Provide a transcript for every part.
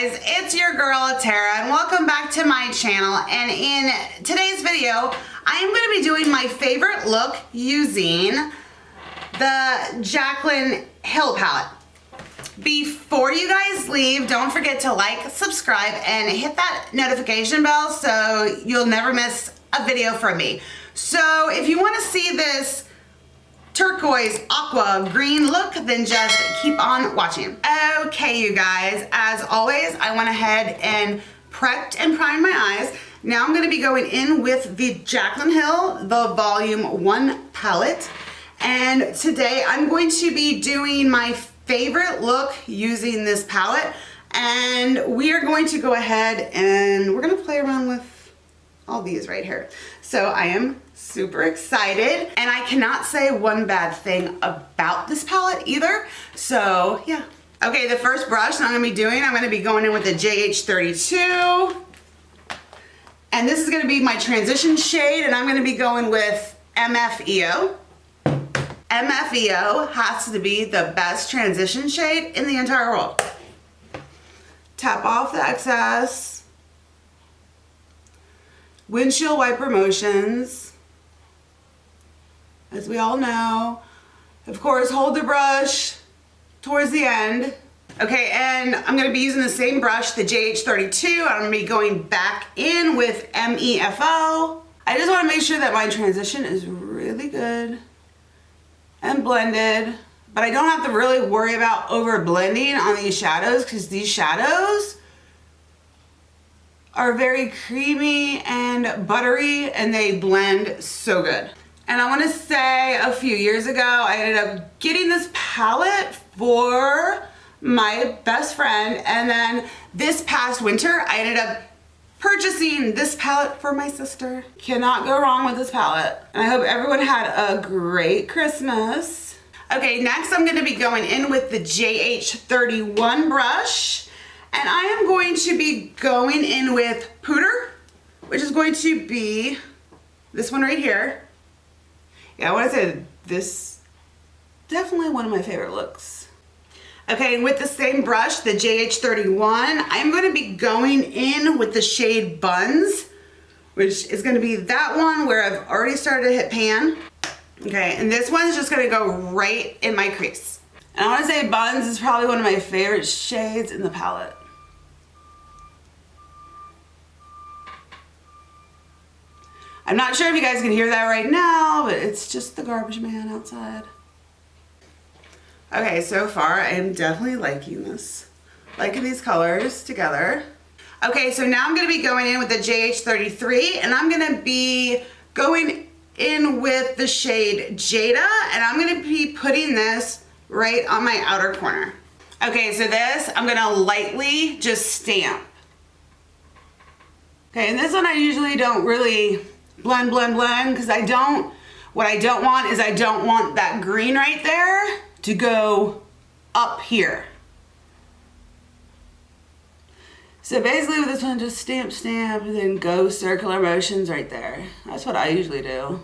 guys, it's your girl Tara and welcome back to my channel. And in today's video I am going to be doing my favorite look using the Jaclyn Hill palette. Before you guys leave, don't forget to like, subscribe, and hit that notification bell so you'll never miss a video from me. So if you want to see this turquoise aqua green look, then just keep on watching. Okay, you guys, as always, I went ahead and prepped and primed my eyes. Now I'm going to be going in with the Jaclyn Hill, the Volume 1 palette. And today I'm going to be doing my favorite look using this palette. And we are going to go ahead and we're going to play around with all these right here. So I am super excited, and I cannot say one bad thing about this palette either. So yeah. Okay, the first brush that I'm going to be going in with the JH32. And this is going to be my transition shade, and I'm going to be going with MFEO. MFEO has to be the best transition shade in the entire world. Tap off the excess. Windshield wiper motions. As we all know. Of course, hold the brush towards the end. Okay, and I'm going to be using the same brush, the JH32. I'm going to be going back in with MEFO. I just want to make sure that my transition is really good and blended, but I don't have to really worry about over blending on these shadows because these shadows are very creamy and buttery and they blend so good. And I want to say a few years ago I ended up getting this palette for my best friend, and then this past winter I ended up purchasing this palette for my sister. Cannot go wrong with this palette. And I hope everyone had a great Christmas. Okay, next I'm going to be going in with the JH31 brush. And I am going to be going in with Pooter, which is going to be this one right here. Yeah, I want to say this, definitely one of my favorite looks. Okay, and with the same brush, the JH31, I'm going to be going in with the shade Buns, which is going to be that one where I've already started to hit pan. Okay, and this one's just going to go right in my crease. And I want to say Buns is probably one of my favorite shades in the palette. I'm not sure if you guys can hear that right now, but it's just the garbage man outside. Okay, so far I am definitely liking this. Liking these colors together. Okay, so now I'm going to be going in with the JH33, and I'm going to be going in with the shade Jada, and I'm going to be putting this right on my outer corner. Okay, so this I'm going to lightly just stamp. Okay, and this one I usually don't really blend because what I don't want is I don't want that green right there to go up here. So basically with this one, just stamp, and then go circular motions right there. That's what I usually do.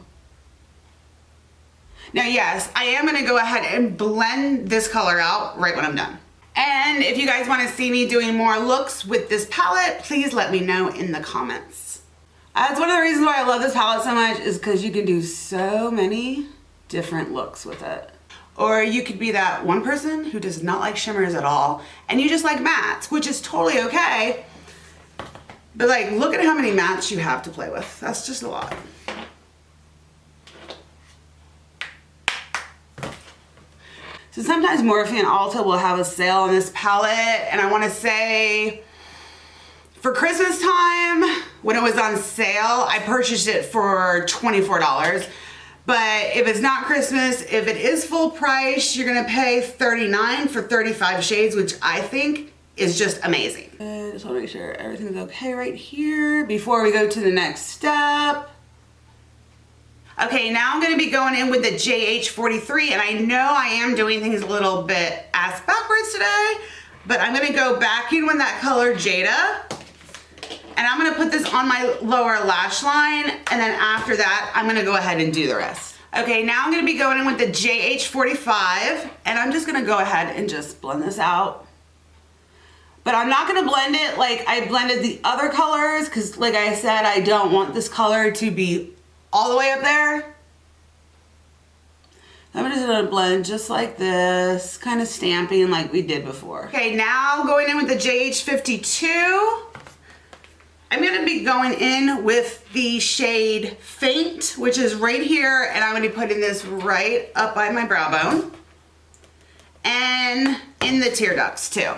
Now yes, I am gonna go ahead and blend this color out right when I'm done. And if you guys wanna see me doing more looks with this palette, please let me know in the comments. That's one of the reasons why I love this palette so much, is because you can do so many different looks with it. Or you could be that one person who does not like shimmers at all, and you just like mattes, which is totally okay. But like, look at how many mattes you have to play with. That's just a lot. So sometimes Morphe and Ulta will have a sale on this palette, and I want to say for Christmas time, when it was on sale, I purchased it for $24. But if it's not Christmas, if it is full price, you're gonna pay $39 for 35 shades, which I think is just amazing. I just wanna make sure everything's okay right here before we go to the next step. Okay, now I'm gonna be going in with the JH43, and I know I am doing things a little bit ass backwards today, but I'm gonna go back in with that color Jada. And I'm gonna put this on my lower lash line, and then after that, I'm gonna go ahead and do the rest. Okay, now I'm gonna be going in with the JH45, and I'm just gonna go ahead and just blend this out. But I'm not gonna blend it like I blended the other colors because like I said, I don't want this color to be all the way up there. I'm just gonna blend just like this, kind of stamping like we did before. Okay, now going in with the JH52. I'm gonna be going in with the shade Faint, which is right here, and I'm gonna be putting this right up by my brow bone. And in the tear ducts too.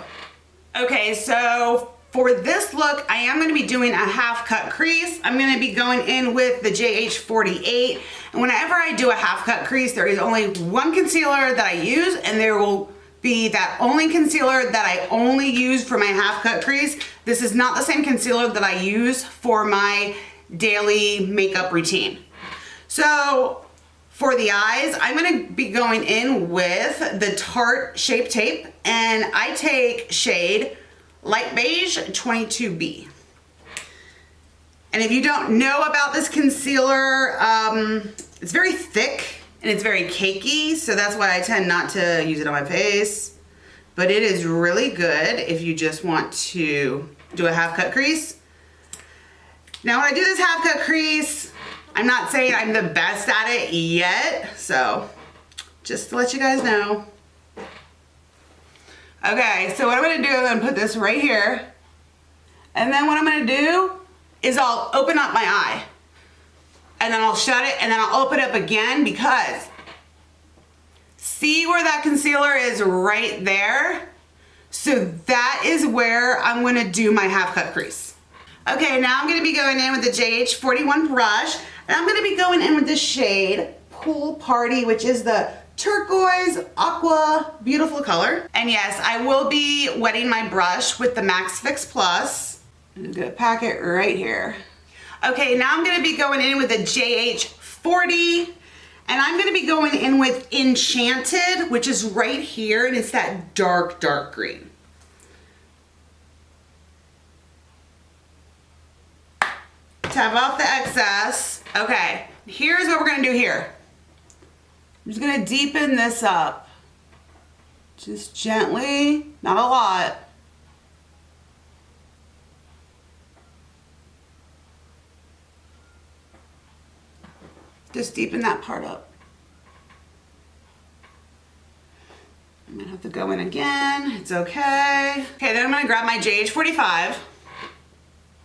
Okay, so for this look, I am gonna be doing a half cut crease. I'm gonna be going in with the JH48. And whenever I do a half cut crease, there is only one concealer that I use, and there will be that only concealer that I only use for my half cut crease. This is not the same concealer that I use for my daily makeup routine. So for the eyes, I'm gonna be going in with the Tarte Shape Tape, and I take shade Light Beige 22B. And if you don't know about this concealer, it's very thick and it's very cakey, so that's why I tend not to use it on my face. But it is really good if you just want to do a half cut crease. Now when I do this half cut crease, I'm not saying I'm the best at it yet, so just to let you guys know. Okay, so what I'm gonna do, I'm gonna put this right here. And then what I'm gonna do is I'll open up my eye. And then I'll shut it, and then I'll open it up again, because see where that concealer is right there? So that is where I'm gonna do my half cut crease. Okay, now I'm gonna be going in with the JH41 brush, and I'm gonna be going in with the shade Pool Party, which is the turquoise aqua beautiful color. And yes, I will be wetting my brush with the Max Fix Plus. I'm gonna pack it right here. Okay, now I'm gonna be going in with the JH40, and I'm gonna be going in with Enchanted, which is right here, and it's that dark, dark green. Tap off the excess. Okay, here's what we're gonna do here. I'm just gonna deepen this up. Just gently, not a lot. Just deepen that part up. I'm gonna have to go in again, it's okay. Okay, then I'm gonna grab my JH45.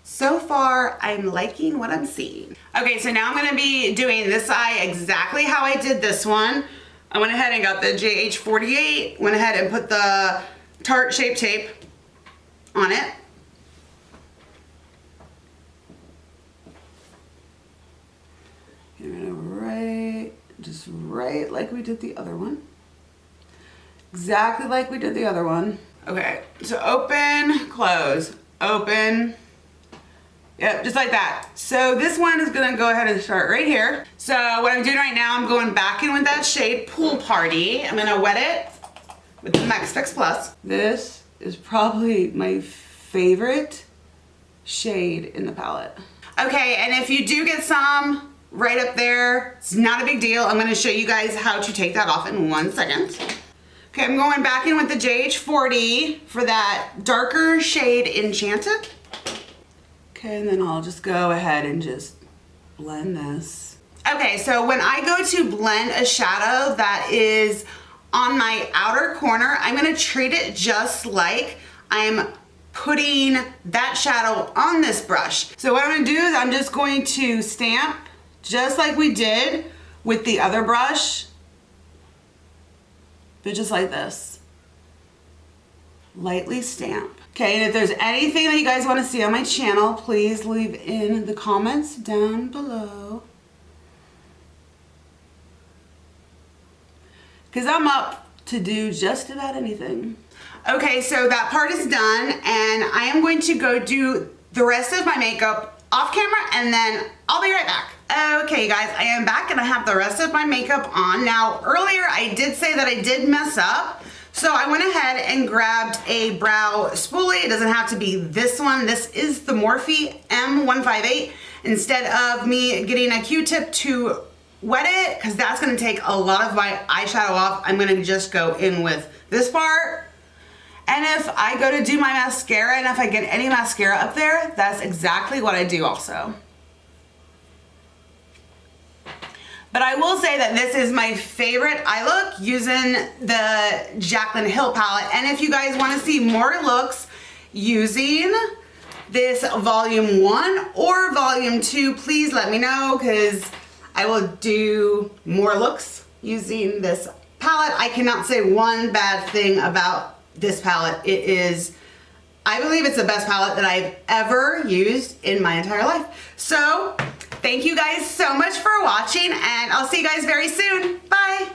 So far, I'm liking what I'm seeing. Okay, so now I'm gonna be doing this eye exactly how I did this one. I went ahead and got the JH48, went ahead and put the Tarte Shape Tape on it. Just right like we did the other one. Exactly like we did the other one. Okay, so open, close, open. Yep, just like that. So this one is gonna go ahead and start right here. So what I'm doing right now, I'm going back in with that shade Pool Party. I'm gonna wet it with the Max Fix Plus. This is probably my favorite shade in the palette. Okay, and if you do get some right up there, it's not a big deal. I'm gonna show you guys how to take that off in 1 second. Okay, I'm going back in with the JH40 for that darker shade Enchanted. Okay, and then I'll just go ahead and just blend this. Okay, so when I go to blend a shadow that is on my outer corner, I'm gonna treat it just like I'm putting that shadow on this brush. So what I'm gonna do is I'm just going to stamp just like we did with the other brush, but just like this. Lightly stamp. Okay, and if there's anything that you guys want to see on my channel, please leave in the comments down below. Because I'm up to do just about anything. Okay, so that part is done, and I am going to go do the rest of my makeup off camera, and then I'll be right back. Okay guys, I am back and I have the rest of my makeup on. Now earlier I did say that I did mess up, so I went ahead and grabbed a brow spoolie. It doesn't have to be this one. This is the Morphe M158. Instead of me getting a Q-tip to wet it, because that's gonna take a lot of my eyeshadow off, I'm gonna just go in with this part. And if I go to do my mascara and if I get any mascara up there, that's exactly what I do also. But I will say that this is my favorite eye look using the Jaclyn Hill palette. And if you guys want to see more looks using this volume 1 or volume 2, please let me know, because I will do more looks using this palette. I cannot say one bad thing about this palette. It is, I believe it's the best palette that I've ever used in my entire life. So thank you guys so much for watching, and I'll see you guys very soon. Bye.